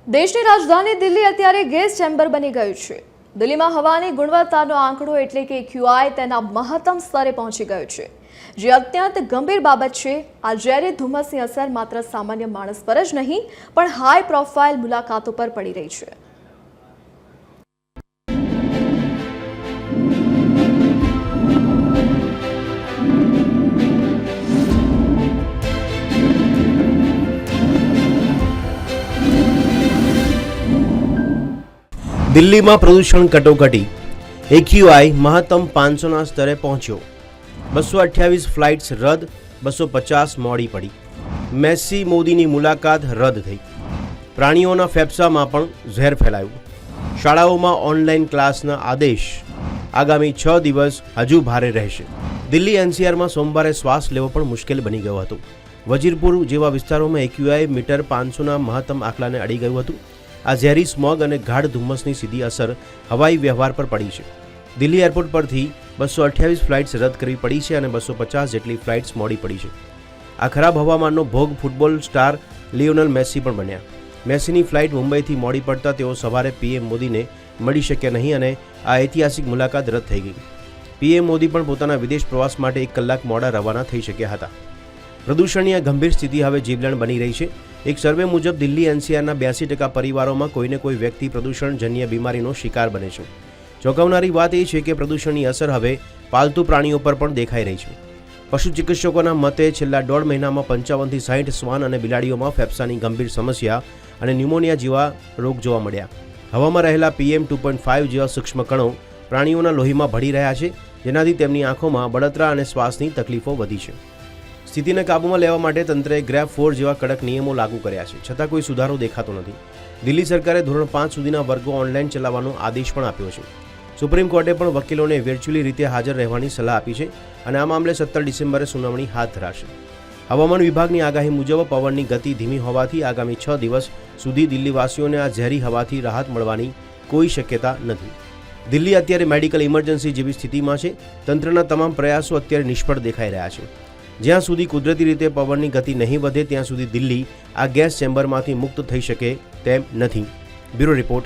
દેશની રાજધાની દિલ્હી અત્યારે ગેસ ચેમ્બર બની ગયું છે। દિલ્હીમાં હવાની ગુણવત્તાનો આંકડો એટલે કે AQI તેના મહત્તમ સ્તરે પહોંચી ગયો છે, જે અત્યંત ગંભીર બાબત છે। આ ઝેરી ધુમ્મસની અસર માત્ર સામાન્ય માણસ પર જ નહીં પણ હાઈ પ્રોફાઇલ મુલાકાતો પર પડી રહી છે। દિલ્હીમાં પ્રદૂષણ કટોકટી, AQI મહત્તમ 500ના સ્તરે પહોંચ્યો। 228 ફ્લાઇટ્સ રદ, 250 મોડી પડી। મેસી મોદીની મુલાકાત રદ થઈ। પ્રાણીઓના ફેફસામાં પણ ઝેર ફેલાયું। શાળાઓમાં ઓનલાઈન ક્લાસના આદેશ, આગામી 6 દિવસ હજુ ભારે રહેશે। દિલ્હી NCRમાં સોમવારે શ્વાસ લેવો પણ મુશ્કેલ બની ગયો હતો। વજીરપુર જેવા વિસ્તારોમાં AQI મીટર 500ના મહત્તમ આંકડાને અડી ગયું હતું। આ ઝેરી સ્મોગ અને ગાઢ ધુમ્મસની સીધી અસર હવાઈ વ્યવહાર પર પડી છે। દિલ્હી એરપોર્ટ પરથી 228 ફ્લાઇટ્સ રદ કરવી પડી છે અને 250 જેટલી ફ્લાઇટ્સ મોડી પડી છે। આ ખરાબ હવામાનનો ભોગ ફૂટબોલ સ્ટાર લિયોનેલ મેસી પણ બન્યા। મેસીની ફ્લાઇટ મુંબઈથી મોડી પડતા તેઓ સવારે PM મોદીને મળી શક્યા નહીં અને આ ઐતિહાસિક મુલાકાત રદ થઈ ગઈ। PM મોદી પણ પોતાના વિદેશ પ્રવાસ માટે 1 કલાક મોડા રવાના થઈ શક્યા હતા। પ્રદૂષણની આ ગંભીર સ્થિતિ હવે જીવલેણ બની રહી છે। એક સર્વે મુજબ દિલ્હી NCRના 82% પરિવારોમાં કોઈને કોઈ વ્યક્તિ પ્રદૂષણજન્ય બીમારીનો શિકાર બને છે। ચોંકાવનારી વાત એ છે કે પ્રદૂષણની અસર હવે પાલતુ પ્રાણીઓ પર પણ દેખાઈ રહી છે। પશુ ચિકિત્સકોના મતે છેલ્લા 1.5 મહિનામાં 55 થી 60 શ્વાન અને બિલાડીઓમાં ફેફસાની ગંભીર સમસ્યા અને ન્યુમોનિયા જેવા રોગ જોવા મળ્યા। હવામાં રહેલા PM 2.5 જેવા સૂક્ષ્મ કણો પ્રાણીઓના લોહીમાં ભળી રહ્યા છે, જેનાથી તેમની આંખોમાં બળતરા અને શ્વાસની તકલીફો વધી છે। સ્થિતિને કાબૂમાં લેવા માટે તંત્રએ ગ્રેપ 4 જેવા કડક નિયમો લાગુ કર્યા છે, છતાં કોઈ સુધારો દેખાતો નથી। દિલ્હી સરકારે ધોરણ 5 સુધીના વર્ગો ઓનલાઈન ચલાવવાનો આદેશ પણ આપ્યો છે। સુપ્રીમ કોર્ટે પણ વકીલોને વર્ચ્યુઅલી રીતે હાજર રહેવાની સલાહ આપી છે અને આ મામલે 17 ડિસેમ્બરે સુનાવણી હાથ ધરાશે। હવામાન વિભાગની આગાહી મુજબ પવનની ગતિ ધીમી હોવાથી આગામી 6 દિવસ સુધી દિલ્હીવાસીઓને આ ઝેરી હવાથી રાહત મળવાની કોઈ શક્યતા નથી। દિલ્હી અત્યારે મેડિકલ ઇમરજન્સી જેવી સ્થિતિમાં છે। તંત્રના તમામ પ્રયાસો અત્યારે નિષ્ફળ દેખાઈ રહ્યા છે। જ્યાં સુધી કુદરતી રીતે પવનની ગતિ નહીં વધે ત્યાં સુધી દિલ્હી આ ગેસ ચેમ્બરમાંથી મુક્ત થઈ શકે તેમ નથી। Bureau report,